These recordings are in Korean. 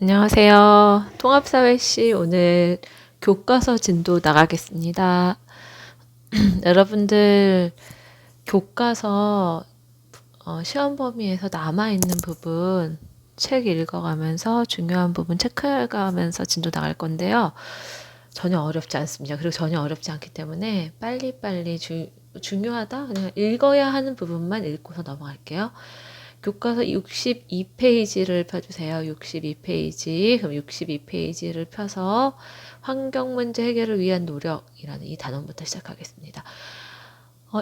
안녕하세요. 통합사회시 오늘 교과서 진도 나가겠습니다. 여러분들 교과서 시험 범위에서 남아있는 부분 책 읽어가면서 중요한 부분 체크해가면서 진도 나갈 건데요. 전혀 어렵지 않습니다. 그리고 전혀 어렵지 않기 때문에 빨리빨리 중요하다? 그냥 읽어야 하는 부분만 읽고서 넘어갈게요. 교과서 62페이지를 펴주세요. 62페이지. 그럼 62페이지를 펴서 환경문제 해결을 위한 노력이라는 이 단원부터 시작하겠습니다.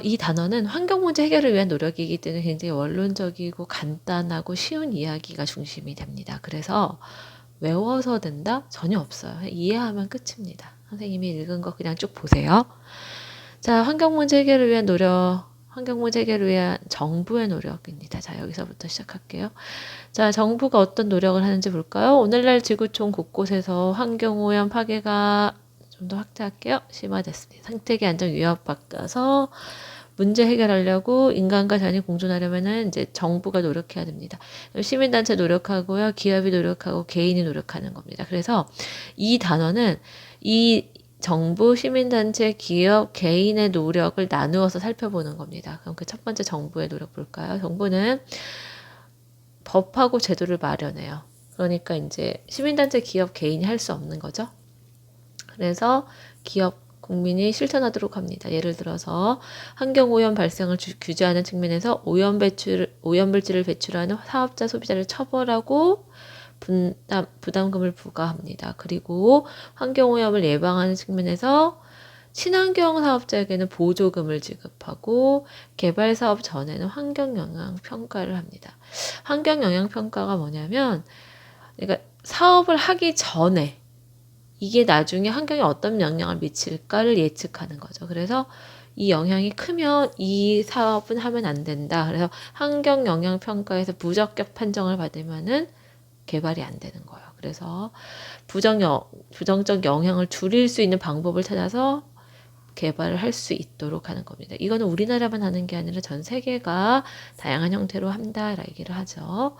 이 단어는 환경문제 해결을 위한 노력이기 때문에 굉장히 원론적이고 간단하고 쉬운 이야기가 중심이 됩니다. 그래서 외워서 된다? 전혀 없어요. 이해하면 끝입니다. 선생님이 읽은 거 그냥 쭉 보세요. 자, 환경문제 해결을 위한 노력, 환경문제 해결을 위한 정부의 노력입니다. 자, 여기서부터 시작할게요. 자, 정부가 어떤 노력을 하는지 볼까요? 오늘날 지구촌 곳곳에서 환경오염 파괴가 좀 더 확대할게요. 심화됐습니다. 생태계 안정 위협 바꿔서 문제 해결하려고 인간과 자연이 공존하려면은 이제 정부가 노력해야 됩니다. 시민단체 노력하고요. 기업이 노력하고 개인이 노력하는 겁니다. 그래서 이 단어는 이 정부, 시민단체, 기업, 개인의 노력을 나누어서 살펴보는 겁니다. 그럼 그 첫 번째 정부의 노력 볼까요? 정부는 법하고 제도를 마련해요. 그러니까 이제 시민단체, 기업, 개인이 할 수 없는 거죠. 그래서 기업, 국민이 실천하도록 합니다. 예를 들어서 환경오염 발생을 규제하는 측면에서 오염물질을 배출하는 사업자, 소비자를 처벌하고 부담금을 부과합니다. 그리고 환경오염을 예방하는 측면에서 친환경 사업자에게는 보조금을 지급하고 개발 사업 전에는 환경영향평가를 합니다. 환경영향평가가 뭐냐면 그러니까 사업을 하기 전에 이게 나중에 환경에 어떤 영향을 미칠까를 예측하는 거죠. 그래서 이 영향이 크면 이 사업은 하면 안 된다. 그래서 환경영향평가에서 부적격 판정을 받으면은 개발이 안 되는 거예요. 그래서 부정적 영향을 줄일 수 있는 방법을 찾아서 개발을 할 수 있도록 하는 겁니다. 이거는 우리나라만 하는 게 아니라 전 세계가 다양한 형태로 한다라 얘기를 하죠.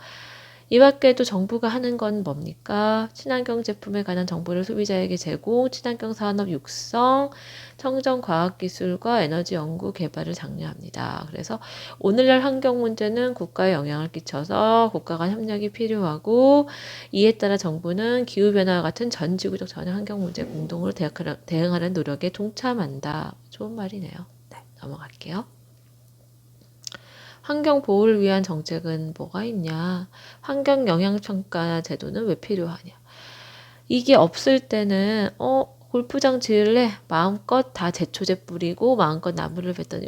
이 밖에도 정부가 하는 건 뭡니까? 친환경 제품에 관한 정보를 소비자에게 제공, 친환경 산업 육성, 청정 과학기술과 에너지 연구 개발을 장려합니다. 그래서 오늘날 환경 문제는 국가에 영향을 끼쳐서 국가 간 협력이 필요하고 이에 따라 정부는 기후변화와 같은 전 지구적 전형 환경 문제 공동으로 대응하는 노력에 동참한다. 좋은 말이네요. 네, 넘어갈게요. 환경 보호를 위한 정책은 뭐가 있냐? 환경 영향평가 제도는 왜 필요하냐? 이게 없을 때는 골프장 지을래? 마음껏 다 제초제 뿌리고 마음껏 나무를 뱉더니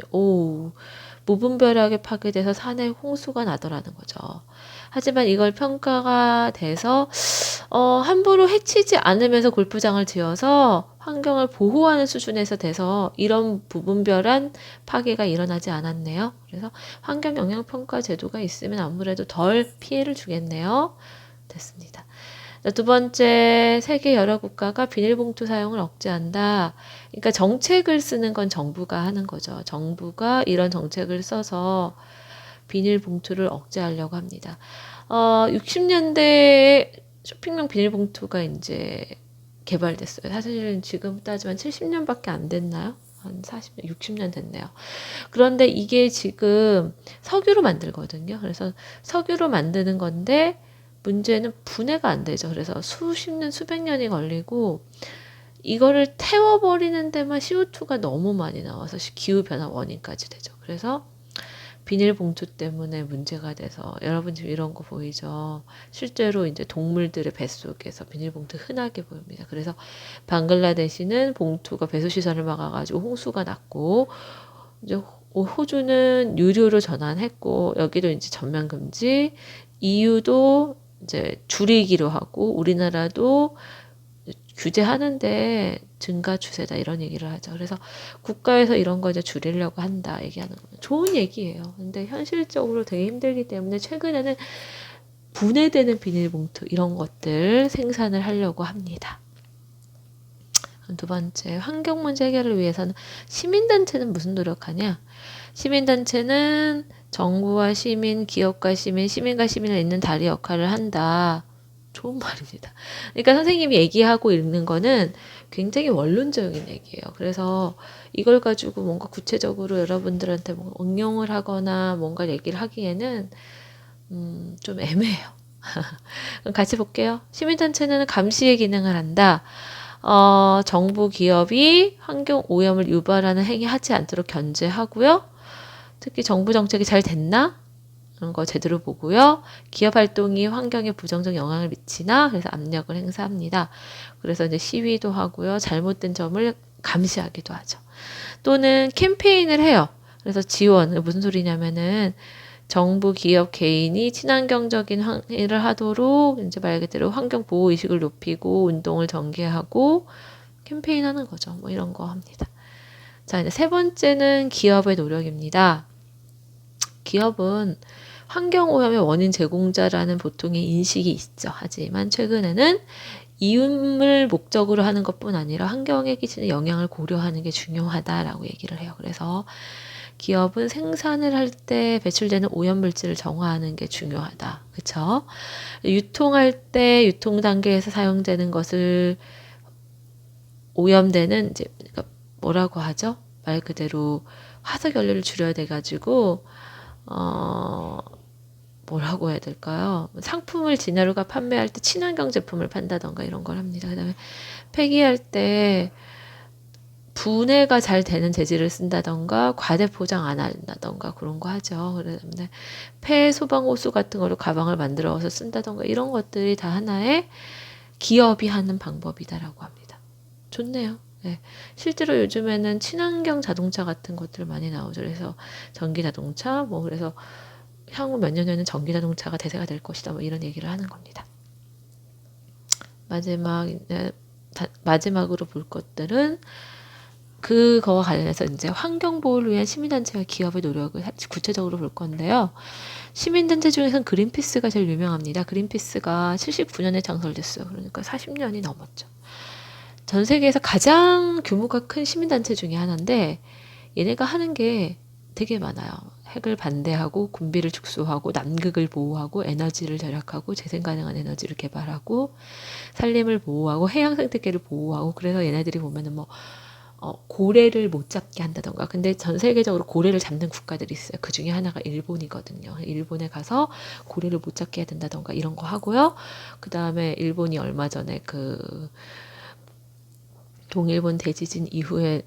무분별하게 파괴돼서 산에 홍수가 나더라는 거죠. 하지만 이걸 평가가 돼서 함부로 해치지 않으면서 골프장을 지어서 환경을 보호하는 수준에서 돼서 이런 무분별한 파괴가 일어나지 않았네요. 그래서 환경 영향 평가 제도가 있으면 아무래도 덜 피해를 주겠네요. 됐습니다. 두 번째, 세계 여러 국가가 비닐봉투 사용을 억제한다. 그러니까 정책을 쓰는 건 정부가 하는 거죠. 정부가 이런 정책을 써서 비닐봉투를 억제하려고 합니다. 60년대에 쇼핑용 비닐봉투가 이제 개발됐어요. 사실은 지금 따지면 70년밖에 안 됐나요? 한 40년, 60년 됐네요. 그런데 이게 지금 석유로 만들거든요. 그래서 석유로 만드는 건데 문제는 분해가 안 되죠. 그래서 수십 년, 수백 년이 걸리고 이거를 태워버리는 데만 CO2가 너무 많이 나와서 기후변화 원인까지 되죠. 그래서 비닐봉투 때문에 문제가 돼서 여러분 지금 이런 거 보이죠? 실제로 이제 동물들의 뱃속에서 비닐봉투 흔하게 보입니다. 그래서 방글라데시는 봉투가 배수시설을 막아가지고 홍수가 났고 이제 호주는 유료로 전환했고 여기도 이제 전면 금지, EU도 이제 줄이기로 하고 우리나라도 규제하는데 증가 추세다 이런 얘기를 하죠. 그래서 국가에서 이런 거 이제 줄이려고 한다 얘기하는 거예요. 좋은 얘기예요. 근데 현실적으로 되게 힘들기 때문에 최근에는 분해되는 비닐봉투 이런 것들 생산을 하려고 합니다. 두 번째, 환경 문제 해결을 위해서는 시민단체는 무슨 노력하냐? 시민단체는 정부와 시민, 기업과 시민, 시민과 시민을 잇는 다리 역할을 한다. 좋은 말입니다. 그러니까 선생님이 얘기하고 읽는 거는 굉장히 원론적인 얘기예요. 그래서 이걸 가지고 뭔가 구체적으로 여러분들한테 뭔가 응용을 하거나 뭔가 얘기를 하기에는 좀 애매해요. 그럼 같이 볼게요. 시민단체는 감시의 기능을 한다. 정부 기업이 환경 오염을 유발하는 행위 하지 않도록 견제하고요. 특히 정부 정책이 잘 됐나? 그런 거 제대로 보고요. 기업 활동이 환경에 부정적 영향을 미치나? 그래서 압력을 행사합니다. 그래서 이제 시위도 하고요. 잘못된 점을 감시하기도 하죠. 또는 캠페인을 해요. 그래서 지원, 무슨 소리냐면은 정부, 기업, 개인이 친환경적인 행위를 하도록 이제 말 그대로 환경 보호 의식을 높이고 운동을 전개하고 캠페인하는 거죠. 뭐 이런 거 합니다. 자, 이제 세 번째는 기업의 노력입니다. 기업은 환경오염의 원인 제공자라는 보통의 인식이 있죠. 하지만 최근에는 이윤을 목적으로 하는 것뿐 아니라 환경에 끼치는 영향을 고려하는 게 중요하다라고 얘기를 해요. 그래서 기업은 생산을 할 때 배출되는 오염물질을 정화하는 게 중요하다. 그쵸? 유통할 때 유통 단계에서 사용되는 것을 오염되는 이제 뭐라고 하죠? 말 그대로 화석 연료를 줄여야 돼가지고 뭐라고 해야 될까요? 상품을 진화루가 판매할 때 친환경 제품을 판다던가 이런 걸 합니다. 그 다음에 폐기할 때 분해가 잘 되는 재질을 쓴다던가 과대 포장 안 한다던가 그런 거 하죠. 그런데 폐 소방 호수 같은 거를 가방을 만들어서 쓴다던가 이런 것들이 다 하나의 기업이 하는 방법이다라고 합니다. 좋네요. 네. 실제로 요즘에는 친환경 자동차 같은 것들 많이 나오죠. 그래서 전기 자동차, 뭐 그래서 향후 몇 년 후에는 전기 자동차가 대세가 될 것이다. 뭐 이런 얘기를 하는 겁니다. 마지막으로 볼 것들은 그거와 관련해서 이제 환경 보호를 위한 시민단체와 기업의 노력을 구체적으로 볼 건데요. 시민단체 중에서는 그린피스가 제일 유명합니다. 그린피스가 79년에 창설됐어요. 그러니까 40년이 넘었죠. 전 세계에서 가장 규모가 큰 시민단체 중에 하나인데 얘네가 하는 게 되게 많아요. 핵을 반대하고 군비를 축소하고 남극을 보호하고 에너지를 절약하고 재생 가능한 에너지를 개발하고 산림을 보호하고 해양 생태계를 보호하고 그래서 얘네들이 보면은 뭐 고래를 못 잡게 한다던가. 근데 전 세계적으로 고래를 잡는 국가들이 있어요. 그 중에 하나가 일본이거든요. 일본에 가서 고래를 못 잡게 해야 된다던가 이런 거 하고요. 그 다음에 일본이 얼마 전에 그 동일본 대지진 이후에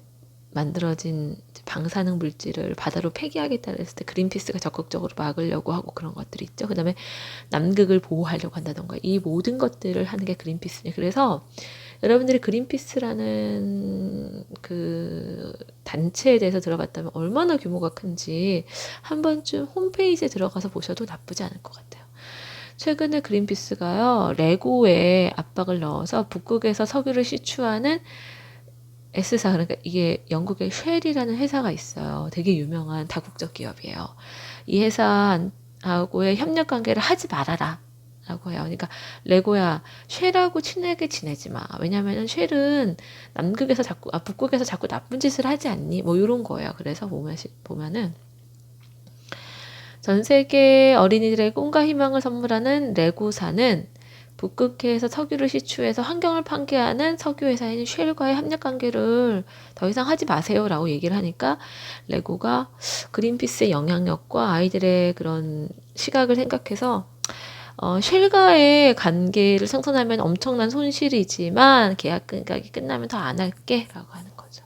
만들어진 방사능 물질을 바다로 폐기하겠다 했을 때 그린피스가 적극적으로 막으려고 하고 그런 것들이 있죠. 그 다음에 남극을 보호하려고 한다던가 이 모든 것들을 하는 게 그린피스예요. 그래서 여러분들이 그린피스라는 그 단체에 대해서 들어봤다면 얼마나 규모가 큰지 한 번쯤 홈페이지에 들어가서 보셔도 나쁘지 않을 것 같아요. 최근에 그린피스가요, 레고에 압박을 넣어서 북극에서 석유를 시추하는 S사, 그러니까 이게 영국의 쉘이라는 회사가 있어요. 되게 유명한 다국적 기업이에요. 이 회사하고의 협력 관계를 하지 말아라. 라고 해요. 그러니까 레고야, 쉘하고 친하게 지내지 마. 왜냐면은 쉘은 북극에서 자꾸 나쁜 짓을 하지 않니? 뭐 이런 거예요. 그래서 보면은 전 세계 어린이들의 꿈과 희망을 선물하는 레고사는 북극해에서 석유를 시추해서 환경을 파괴하는 석유회사인 쉘과의 협력관계를 더 이상 하지 마세요라고 얘기를 하니까 레고가 그린피스의 영향력과 아이들의 그런 시각을 생각해서 쉘과의 관계를 생성하면 엄청난 손실이지만 계약 금액이 끝나면 더 안 할게 라고 하는 거죠.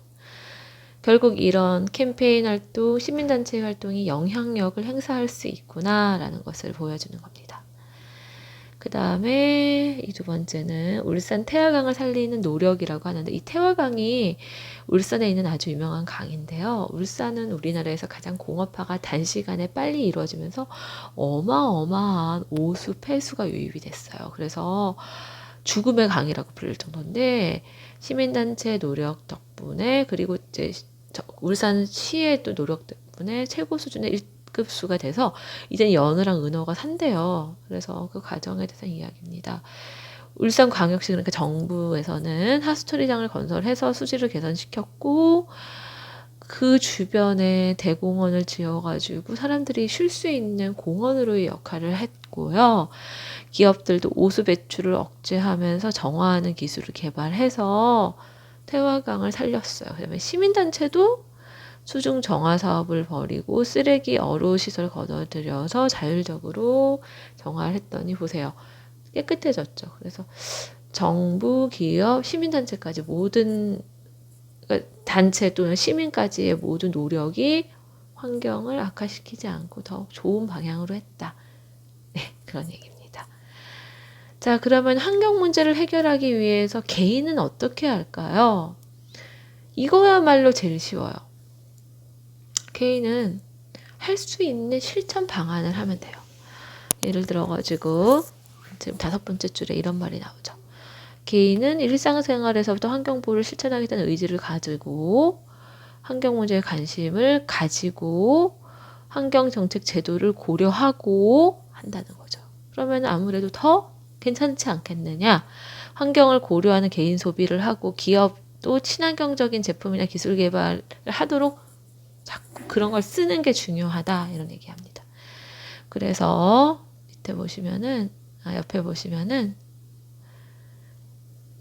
결국 이런 캠페인 활동, 시민단체 활동이 영향력을 행사할 수 있구나라는 것을 보여주는 겁니다. 그 다음에 이 두 번째는 울산 태화강을 살리는 노력이라고 하는데 이 태화강이 울산에 있는 아주 유명한 강인데요. 울산은 우리나라에서 가장 공업화가 단시간에 빨리 이루어지면서 어마어마한 오수, 폐수가 유입이 됐어요. 그래서 죽음의 강이라고 부를 정도인데 시민단체 노력 덕분에 그리고 이제 울산시의 또 노력 덕분에 최고 수준의 급수가 돼서 이제 연어랑 은어가 산대요. 그래서 그 과정에 대해서 이야기입니다. 울산광역시 그러니까 정부에서는 하수처리장을 건설해서 수질을 개선시켰고 그 주변에 대공원을 지어가지고 사람들이 쉴 수 있는 공원으로의 역할을 했고요. 기업들도 오수 배출을 억제하면서 정화하는 기술을 개발해서 태화강을 살렸어요. 그다음에 시민단체도 수중 정화 사업을 벌이고 쓰레기 어로 시설 걷어들여서 자율적으로 정화를 했더니 보세요. 깨끗해졌죠. 그래서 정부, 기업, 시민단체까지 모든 그러니까 단체 또는 시민까지의 모든 노력이 환경을 악화시키지 않고 더 좋은 방향으로 했다. 네, 그런 얘기입니다. 자, 그러면 환경 문제를 해결하기 위해서 개인은 어떻게 할까요? 이거야말로 제일 쉬워요. 개인은 할 수 있는 실천 방안을 하면 돼요. 예를 들어가지고 지금 5번째 줄에 이런 말이 나오죠. 개인은 일상생활에서부터 환경보호를 실천하겠다는 의지를 가지고 환경 문제에 관심을 가지고 환경정책 제도를 고려하고 한다는 거죠. 그러면 아무래도 더 괜찮지 않겠느냐. 환경을 고려하는 개인 소비를 하고 기업도 친환경적인 제품이나 기술 개발을 하도록 자꾸 그런 걸 쓰는 게 중요하다. 이런 얘기합니다. 그래서 밑에 보시면은 옆에 보시면은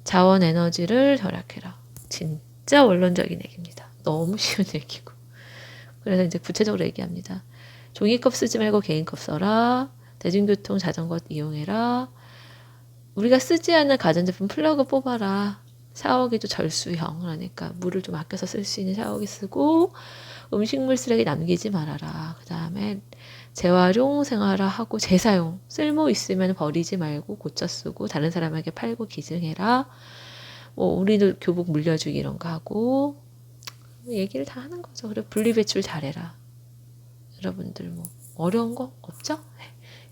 자원 에너지를 절약해라. 진짜 원론적인 얘기입니다. 너무 쉬운 얘기고. 그래서 이제 구체적으로 얘기합니다. 종이컵 쓰지 말고 개인컵 써라. 대중교통 자전거 이용해라. 우리가 쓰지 않는 가전제품 플러그 뽑아라. 샤워기도 절수형. 그러니까 물을 좀 아껴서 쓸 수 있는 샤워기 쓰고 음식물 쓰레기 남기지 말아라. 그 다음에 재활용 생활화하고 재사용. 쓸모 있으면 버리지 말고 고쳐 쓰고 다른 사람에게 팔고 기증해라. 뭐 우리도 교복 물려주기 이런 거 하고 얘기를 다 하는 거죠. 그리고 분리배출 잘해라. 여러분들 뭐 어려운 거 없죠?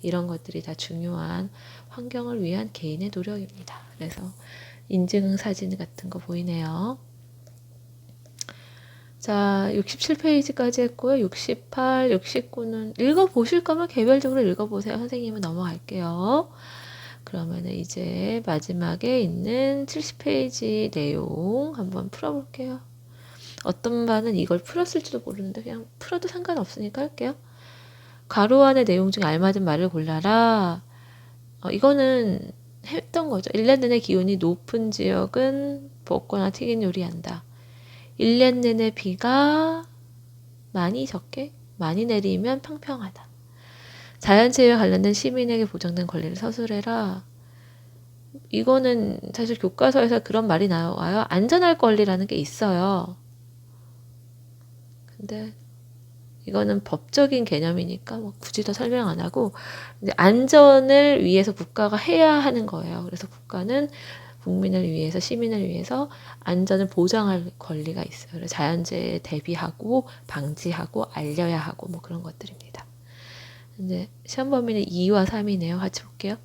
이런 것들이 다 중요한 환경을 위한 개인의 노력입니다. 그래서 인증 사진 같은 거 보이네요. 자, 67페이지까지 했고요. 68, 69는 읽어보실 거면 개별적으로 읽어보세요. 선생님은 넘어갈게요. 그러면은 이제 마지막에 있는 70페이지 내용 한번 풀어볼게요. 어떤 반은 이걸 풀었을지도 모르는데 그냥 풀어도 상관없으니까 할게요. 가로 안의 내용 중에 알맞은 말을 골라라. 이거는 했던 거죠. 1년 내내 기온이 높은 지역은 볶거나 튀긴 요리한다. 1년 내내 비가 많이 적게 많이 내리면 평평하다. 자연재해와 관련된 시민에게 보장된 권리를 서술해라. 이거는 사실 교과서에서 그런 말이 나와요. 안전할 권리라는 게 있어요. 근데 이거는 법적인 개념이니까 뭐 굳이 더 설명 안 하고 이제 안전을 위해서 국가가 해야 하는 거예요. 그래서 국가는 국민을 위해서 시민을 위해서 안전을 보장할 권리가 있어요. 그래서 자연재해에 대비하고 방지하고 알려야 하고 뭐 그런 것들입니다. 이제 시험 범위는 2와 3이네요. 같이 볼게요.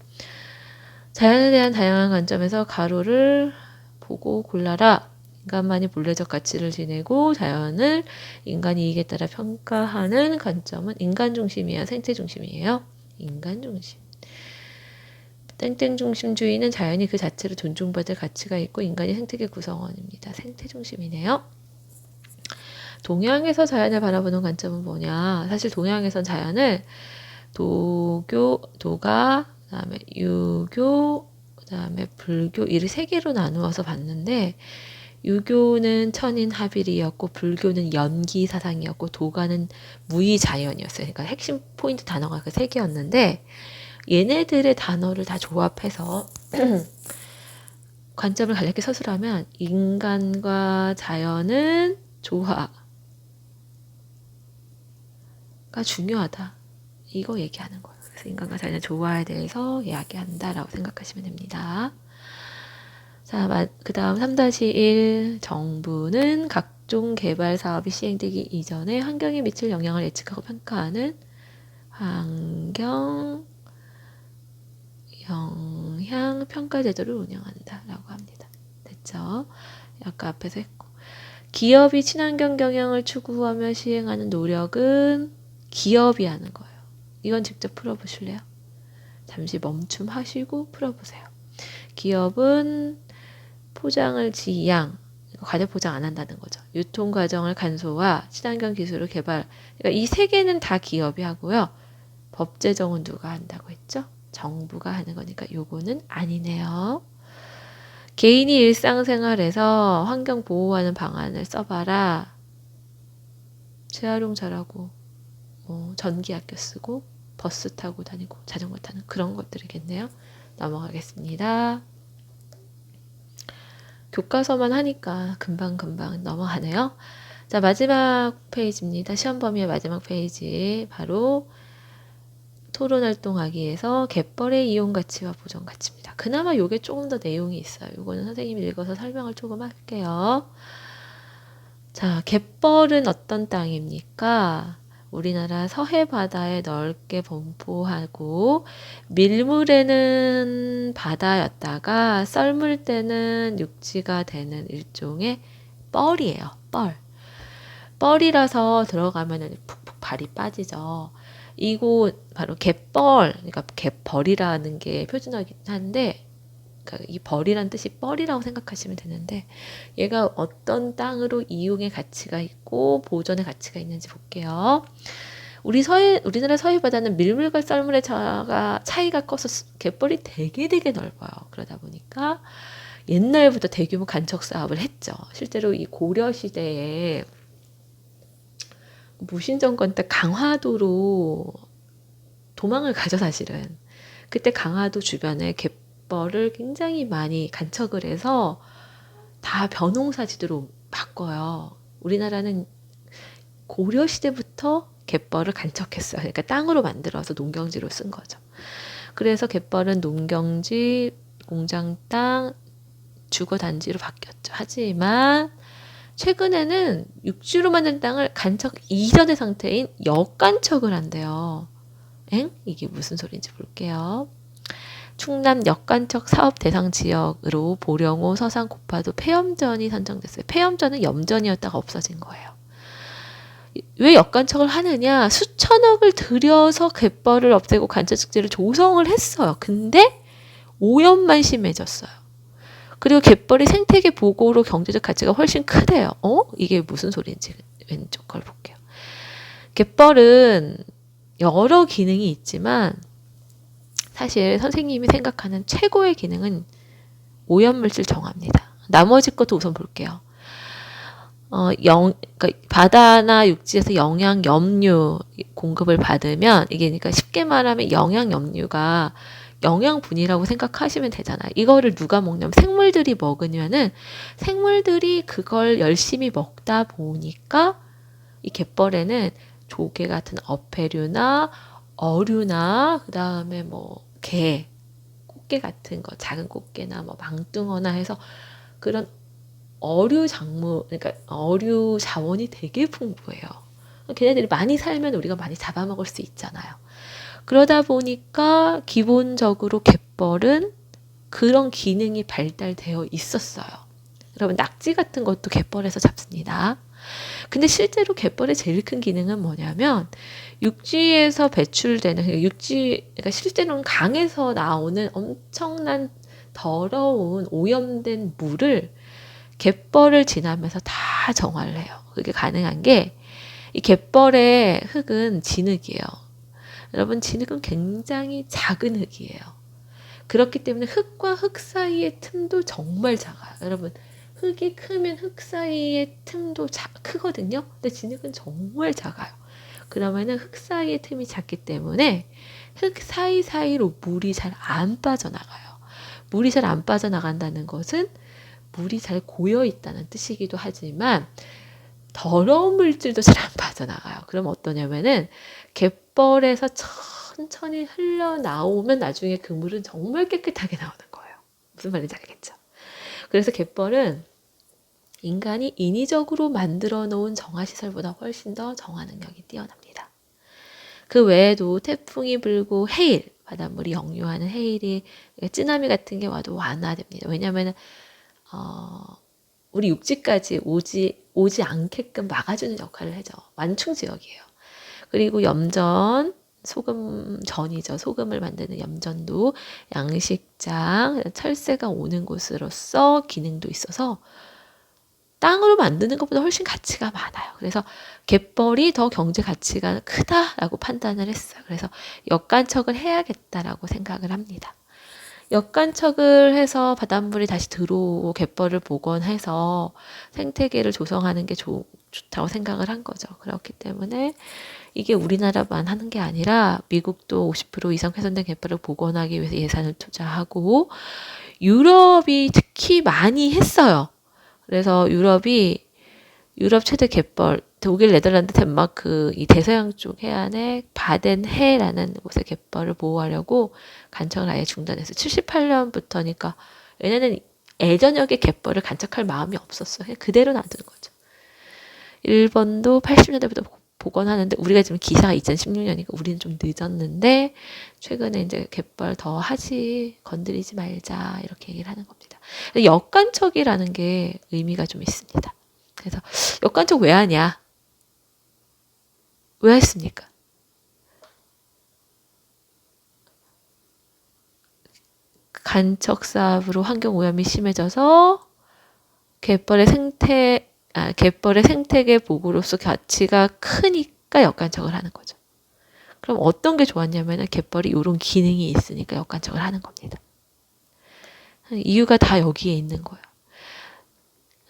자연에 대한 다양한 관점에서 가로를 보고 골라라. 인간만이 본래적 가치를 지내고 자연을 인간 이익에 따라 평가하는 관점은 인간 중심이에요? 생태 중심이에요? 인간 중심. 땡땡 중심주의는 자연이 그 자체로 존중받을 가치가 있고 인간이 생태계 구성원입니다. 생태 중심이네요. 동양에서 자연을 바라보는 관점은 뭐냐? 사실 동양에선 자연을 도교, 도가, 그다음에 유교, 그다음에 불교 이를 세 개로 나누어서 봤는데 유교는 천인합일이었고 불교는 연기 사상이었고 도가는 무의자연이었어요. 그러니까 핵심 포인트 단어가 그 세 개였는데 얘네들의 단어를 다 조합해서 관점을 간략히 서술하면 인간과 자연은 조화가 중요하다. 이거 얘기하는 거예요. 그래서 인간과 자연의 조화에 대해서 이야기한다라고 생각하시면 됩니다. 자, 그 다음 3-1 정부는 각종 개발 사업이 시행되기 이전에 환경에 미칠 영향을 예측하고 평가하는 환경 영향 평가 제도를 운영한다 라고 합니다. 됐죠? 아까 앞에서 했고 기업이 친환경 경영을 추구하며 시행하는 노력은 기업이 하는 거예요. 이건 직접 풀어보실래요? 잠시 멈춤하시고 풀어보세요. 기업은 포장을 지양, 과대 포장 안 한다는 거죠. 유통 과정을 간소화, 친환경 기술을 개발. 그러니까 이 세 개는 다 기업이 하고요. 법 제정은 누가 한다고 했죠? 정부가 하는 거니까 요거는 아니네요. 개인이 일상생활에서 환경 보호하는 방안을 써봐라. 재활용 잘하고 전기 아껴 쓰고 버스 타고 다니고 자전거 타는 그런 것들이겠네요. 넘어가겠습니다. 교과서만 하니까 금방금방 넘어가네요. 자, 마지막 페이지입니다. 시험 범위의 마지막 페이지. 바로 토론활동하기에서 갯벌의 이용 가치와 보전 가치입니다. 그나마 요게 조금 더 내용이 있어요. 요거는 선생님이 읽어서 설명을 조금 할게요. 자, 갯벌은 어떤 땅입니까? 우리나라 서해 바다에 넓게 분포하고 밀물에는 바다였다가 썰물 때는 육지가 되는 일종의 뻘이에요. 뻘. 뻘이라서 들어가면 푹푹 발이 빠지죠. 이곳 바로 갯벌, 그러니까 갯벌이라는 게 표준어긴 한데 그러니까 이 벌이란 뜻이 뻘이라고 생각하시면 되는데 얘가 어떤 땅으로 이용의 가치가 있고 보존의 가치가 있는지 볼게요. 우리나라 서해 바다는 밀물과 썰물의 차이가 커서 갯벌이 되게 넓어요. 그러다 보니까 옛날부터 대규모 간척 사업을 했죠. 실제로 이 고려 시대에 무신정권 때 강화도로 도망을 가죠, 사실은. 그때 강화도 주변에 갯벌을 굉장히 많이 간척을 해서 다 벼농사지대로 바꿔요. 우리나라는 고려 시대부터 갯벌을 간척했어요. 그러니까 땅으로 만들어서 농경지로 쓴 거죠. 그래서 갯벌은 농경지, 공장 땅, 주거 단지로 바뀌었죠. 하지만 최근에는 육지로 만든 땅을 간척 이전의 상태인 역간척을 한대요. 이게 무슨 소리인지 볼게요. 충남 역간척 사업 대상 지역으로 보령호, 서산, 고파도 폐염전이 선정됐어요. 폐염전은 염전이었다가 없어진 거예요. 왜 역간척을 하느냐? 수천억을 들여서 갯벌을 없애고 간척지를 조성을 했어요. 근데 오염만 심해졌어요. 그리고 갯벌이 생태계 보고로 경제적 가치가 훨씬 크대요. 이게 무슨 소리인지 왼쪽 걸 볼게요. 갯벌은 여러 기능이 있지만 사실 선생님이 생각하는 최고의 기능은 오염물질 정화입니다. 나머지 것도 우선 볼게요. 그러니까 바다나 육지에서 영양 염류 공급을 받으면 이게 그러니까 쉽게 말하면 영양 염류가 영양분이라고 생각하시면 되잖아요. 이거를 누가 먹냐면 생물들이 먹으면은 생물들이 그걸 열심히 먹다 보니까 이 갯벌에는 조개 같은 어패류나 어류나 그 다음에 뭐 게, 꽃게 같은 거 작은 꽃게나 뭐 망둥어나 해서 그런 어류 작물 그러니까 어류 자원이 되게 풍부해요. 걔네들이 많이 살면 우리가 많이 잡아먹을 수 있잖아요. 그러다 보니까 기본적으로 갯벌은 그런 기능이 발달되어 있었어요. 여러분 낙지 같은 것도 갯벌에서 잡습니다. 근데 실제로 갯벌의 제일 큰 기능은 뭐냐면 육지에서 배출되는 그러니까 실제로는 강에서 나오는 엄청난 더러운 오염된 물을 갯벌을 지나면서 다 정화를 해요. 그게 가능한 게 이 갯벌의 흙은 진흙이에요. 여러분 진흙은 굉장히 작은 흙이에요. 그렇기 때문에 흙과 흙 사이의 틈도 정말 작아요. 여러분 흙이 크면 흙 사이의 틈도 크거든요. 근데 진흙은 정말 작아요. 그러면은 흙 사이의 틈이 작기 때문에 흙 사이사이로 물이 잘 안 빠져나가요. 물이 잘 안 빠져나간다는 것은 물이 잘 고여 있다는 뜻이기도 하지만 더러운 물질도 잘 안 빠져나가요. 그럼 어떠냐면은 갯벌에서 천천히 흘러나오면 나중에 그 물은 정말 깨끗하게 나오는 거예요. 무슨 말인지 알겠죠? 그래서 갯벌은 인간이 인위적으로 만들어 놓은 정화시설보다 훨씬 더 정화 능력이 뛰어납니다. 그 외에도 태풍이 불고 해일, 바닷물이 역류하는 해일이 쓰나미 같은 게 와도 완화됩니다. 왜냐하면 우리 육지까지 오지 않게끔 막아주는 역할을 하죠. 완충 지역이에요. 그리고 염전, 소금전이죠. 소금을 만드는 염전도 양식장, 철새가 오는 곳으로서 기능도 있어서 땅으로 만드는 것보다 훨씬 가치가 많아요. 그래서 갯벌이 더 경제 가치가 크다라고 판단을 했어요. 그래서 역간척을 해야겠다라고 생각을 합니다. 역간척을 해서 바닷물이 다시 들어오고 갯벌을 복원해서 생태계를 조성하는 게 좋다고 생각을 한 거죠. 그렇기 때문에 이게 우리나라만 하는 게 아니라 미국도 50% 이상 훼손된 갯벌을 복원하기 위해서 예산을 투자하고 유럽이 특히 많이 했어요. 그래서 유럽 최대 갯벌, 독일, 네덜란드, 덴마크 이 대서양 쪽 해안에 바덴해라는 곳의 갯벌을 보호하려고 간척을 아예 중단해서 78년부터니까 얘네는 예전역의 갯벌을 간척할 마음이 없었어요. 그냥 그대로 놔두는 거죠. 일본도 80년대부터 복원하는데 우리가 지금 기사가 2016년이니까 우리는 좀 늦었는데 최근에 이제 갯벌 더 하지 건드리지 말자 이렇게 얘기를 하는 겁니다. 역간척이라는 게 의미가 좀 있습니다. 그래서 역간척 왜 하냐? 왜 했습니까? 간척 사업으로 환경 오염이 심해져서 갯벌의 생태계 보호로서 가치가 크니까 역간척을 하는 거죠. 그럼 어떤 게 좋았냐면은 갯벌이 이런 기능이 있으니까 역간척을 하는 겁니다. 이유가 다 여기에 있는 거예요.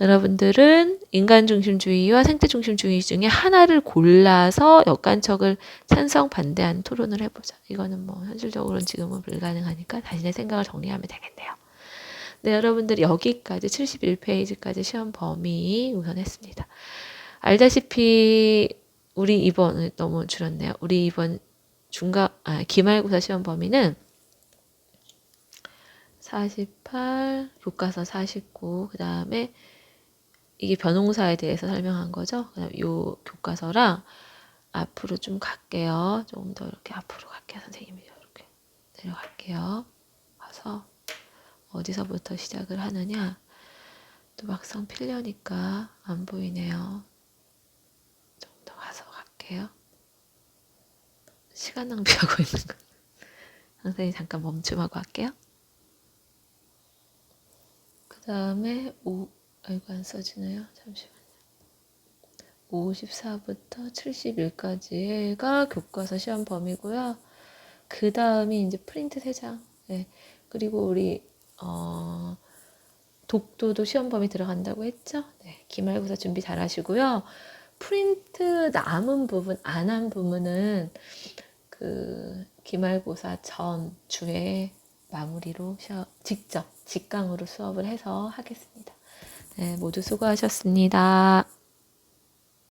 여러분들은 인간중심주의와 생태중심주의 중에 하나를 골라서 역간척을 찬성 반대하는 토론을 해보자. 이거는 뭐 현실적으로는 지금은 불가능하니까 자신의 생각을 정리하면 되겠네요. 네, 여러분들 여기까지 71페이지까지 시험 범위 우선 했습니다. 알다시피 우리 이번 너무 줄었네요. 우리 이번 기말고사 시험 범위는 48, 교과서 49, 그 다음에 이게 변홍사에 대해서 설명한 거죠. 그다음 요 교과서랑 앞으로 좀 갈게요. 조금 더 이렇게 앞으로 갈게요. 선생님이 이렇게 내려갈게요. 가서 어디서부터 시작을 하느냐. 또 막상 필려니까 안 보이네요. 좀 더 가서 갈게요. 시간 낭비하고 있는 거. 선생님 잠깐 멈춤하고 할게요. 그 다음에 아이고 안 써지네요. 잠시만요. 54부터 71까지가 교과서 시험 범위고요. 그 다음이 이제 프린트 3장. 네. 그리고 우리 독도도 시험 범위 들어간다고 했죠. 네. 기말고사 준비 잘 하시고요. 프린트 남은 부분, 안 한 부분은 그 기말고사 전 주에 마무리로 직접 직강으로 수업을 해서 하겠습니다. 네, 모두 수고하셨습니다.